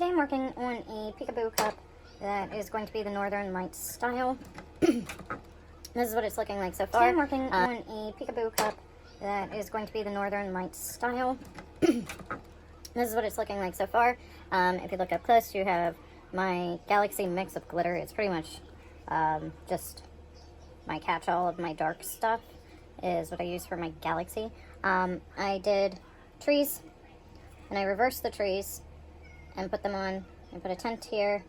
Today I'm working on a peekaboo cup that is going to be the Northern Lights style. This is what it's looking like so far. Today I'm working on a peekaboo cup that is going to be the Northern Lights style. This is what it's looking like so far. If you look up close, you have my Galaxy mix of glitter. It's pretty much just my catch-all of my dark stuff is what I use for my Galaxy. I did trees, and I reversed the trees and put them on, and put a tent here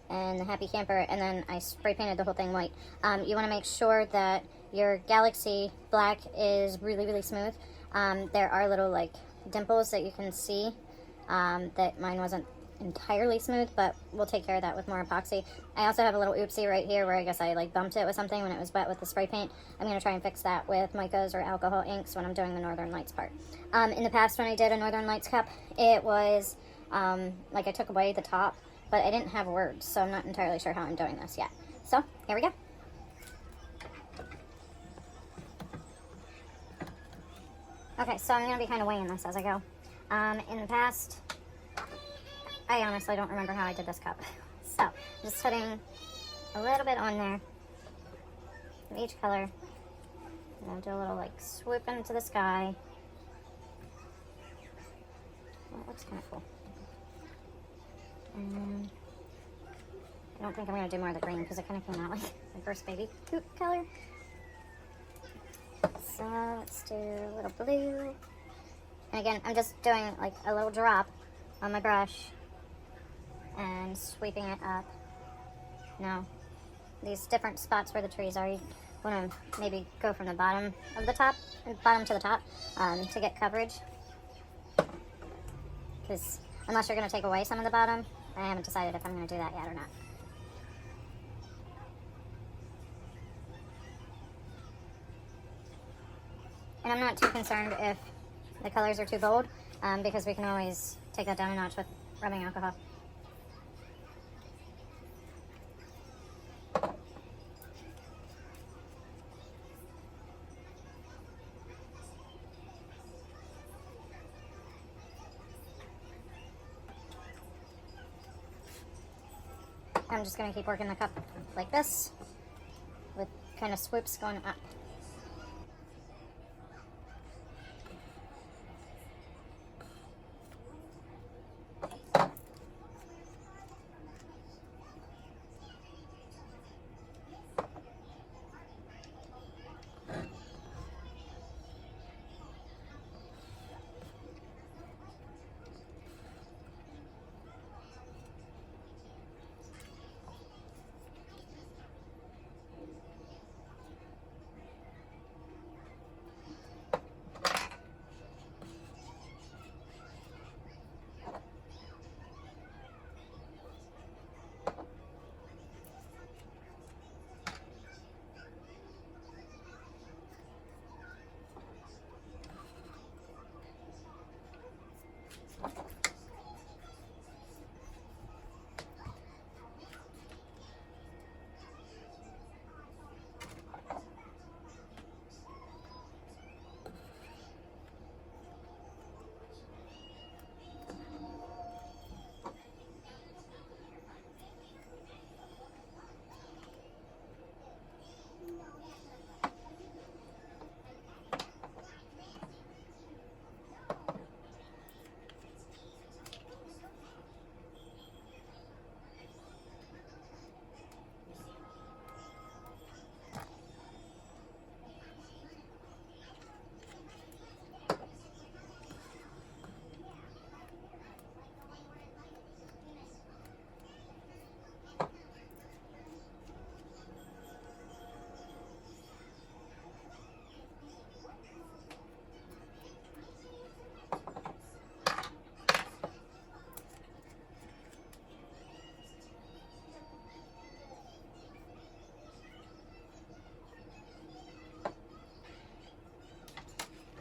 and the happy camper, and then I spray painted the whole thing white. You want to make sure that your Galaxy black is really, really smooth. There are little like dimples that you can see that mine wasn't entirely smooth, but we'll take care of that with more epoxy. I also have a little oopsie right here where I guess I like bumped it with something when it was wet with the spray paint. I'm going to try and fix that with micas or alcohol inks when I'm doing the Northern Lights part. In the past when I did a Northern Lights cup, it was like I took away the top, but I didn't have words, so I'm not entirely sure how I'm doing this yet. So here we go. Okay, so I'm going to be kind of weighing this as I go. In the past, I honestly don't remember how I did this cup. So, just putting a little bit on there of each color. And I'll do a little like swoop into the sky. Well, it looks kind of cool. And I don't think I'm going to do more of the green because it kind of came out like my first baby poop color. So, let's do a little blue. And again, I'm just doing like a little drop on my brush and sweeping it up. Now, these different spots where the trees are, you want to maybe go from the bottom to the top, to get coverage. Because unless you're going to take away some of the bottom, I haven't decided if I'm going to do that yet or not. And I'm not too concerned if the colors are too bold, because we can always take that down a notch with rubbing alcohol. I'm just going to keep working the cup like this, with kind of swoops going up.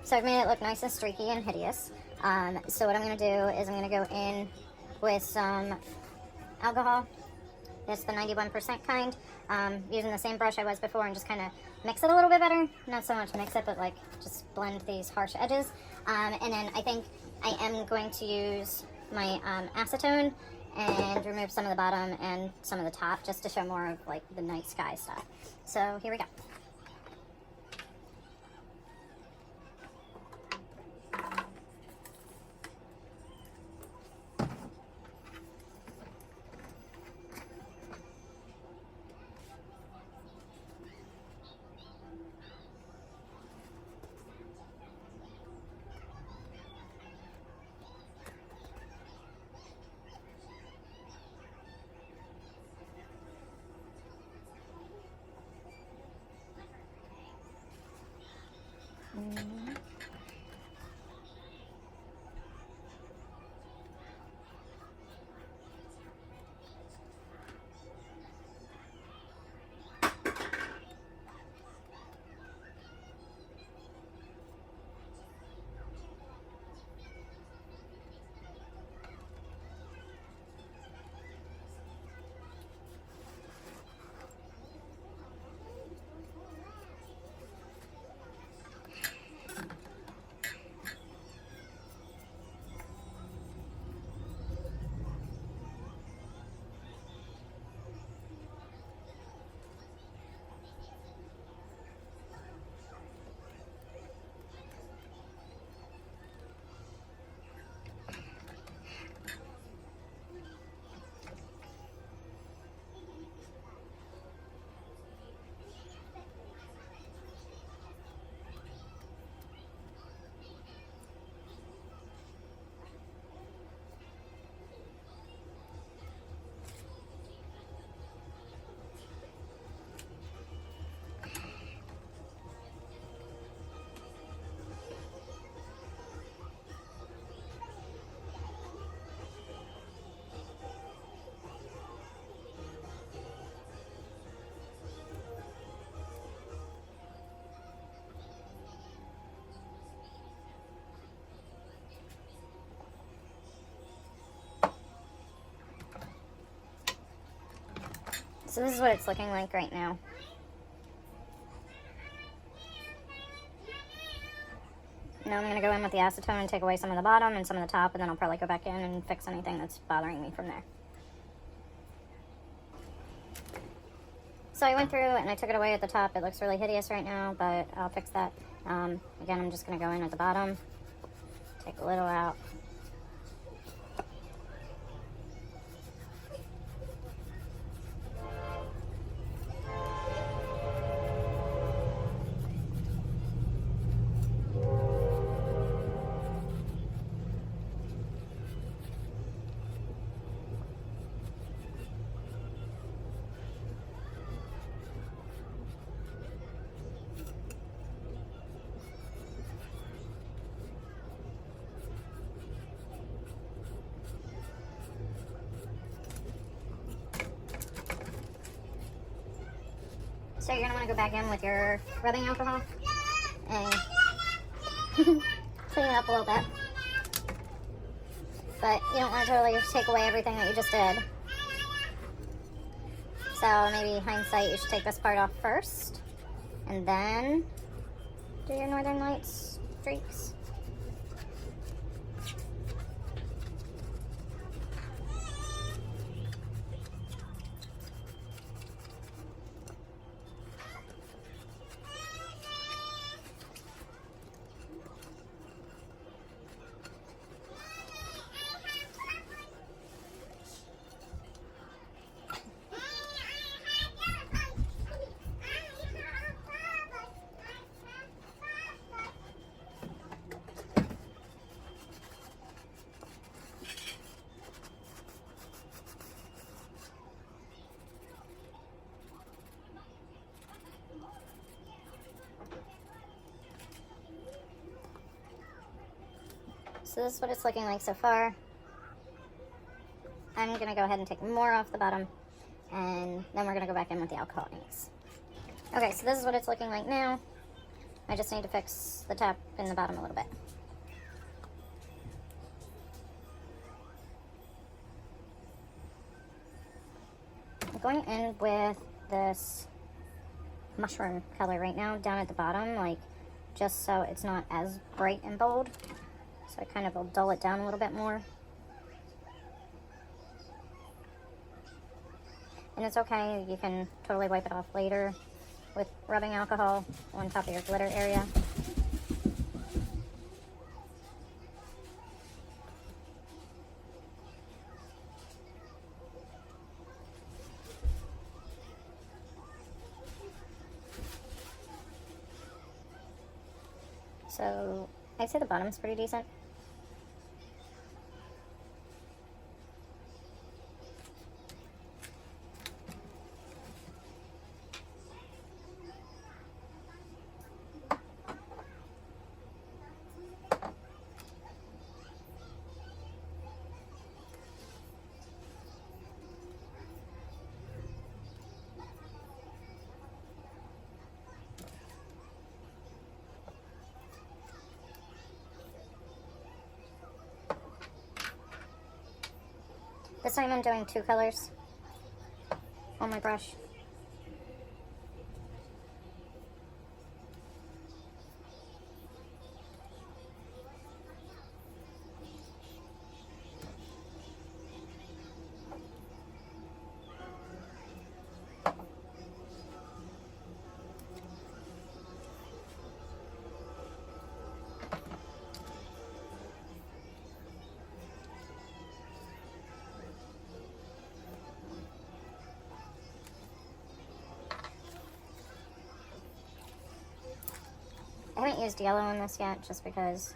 So I've made it look nice and streaky and hideous. So what I'm going to do is I'm going to go in with some alcohol. It's the 91% kind. Using the same brush I was before and just kind of mix it a little bit better. Not so much mix it, but like just blend these harsh edges. And then I think I am going to use my acetone and remove some of the bottom and some of the top just to show more of like the night sky stuff. So here we go. So this is what it's looking like right now. Now I'm going to go in with the acetone and take away some of the bottom and some of the top, and then I'll probably go back in and fix anything that's bothering me from there. So I went through and I took it away at the top. It looks really hideous right now, but I'll fix that. Again, I'm just going to go in at the bottom, take a little out. So you're going to want to go back in with your rubbing alcohol and clean it up a little bit. But you don't want to totally take away everything that you just did. So maybe hindsight, you should take this part off first and then do your Northern Lights streaks. So this is what it's looking like so far. I'm going to go ahead and take more off the bottom, and then we're going to go back in with the alcohol inks. Okay, so this is what it's looking like now. I just need to fix the top and the bottom a little bit. I'm going in with this mushroom color right now down at the bottom, like just so it's not as bright and bold. So I kind of will dull it down a little bit more. And it's okay, you can totally wipe it off later with rubbing alcohol on top of your glitter area. So I'd say the bottom's pretty decent. This time I'm doing 2 colors on my brush. I haven't used yellow on this yet just because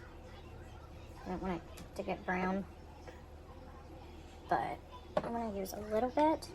I don't want it to get brown, but I'm going to use a little bit.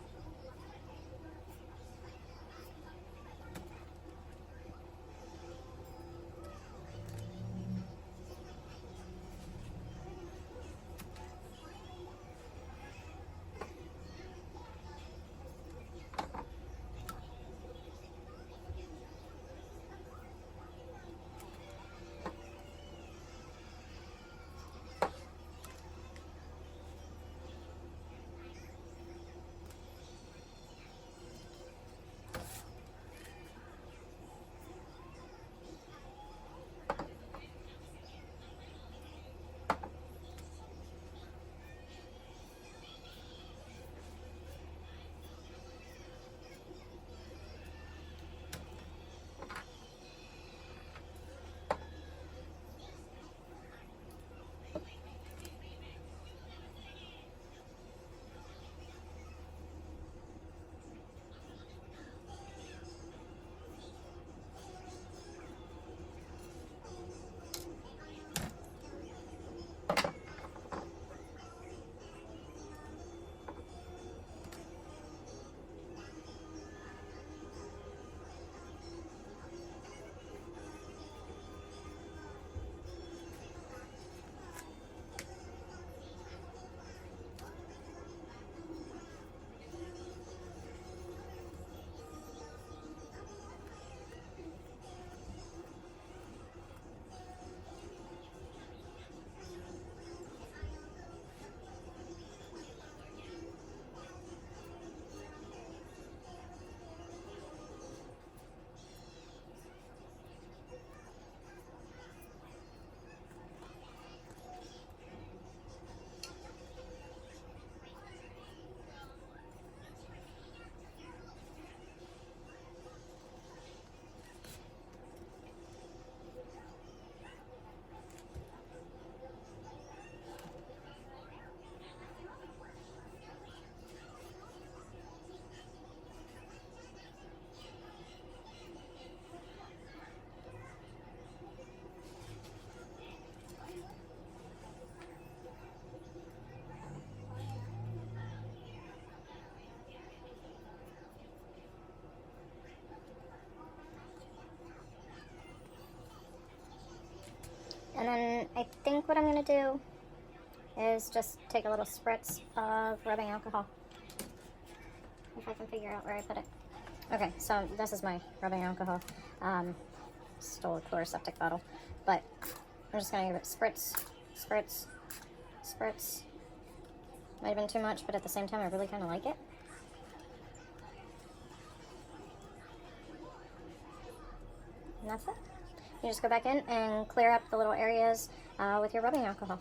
And then I think what I'm going to do is just take a little spritz of rubbing alcohol. If I can figure out where I put it. Okay, so this is my rubbing alcohol. Stole a chloroseptic bottle. But I'm just going to give it spritz, spritz, spritz. Might have been too much, but at the same time I really kind of like it. And that's it. You just go back in and clear up the little areas with your rubbing alcohol.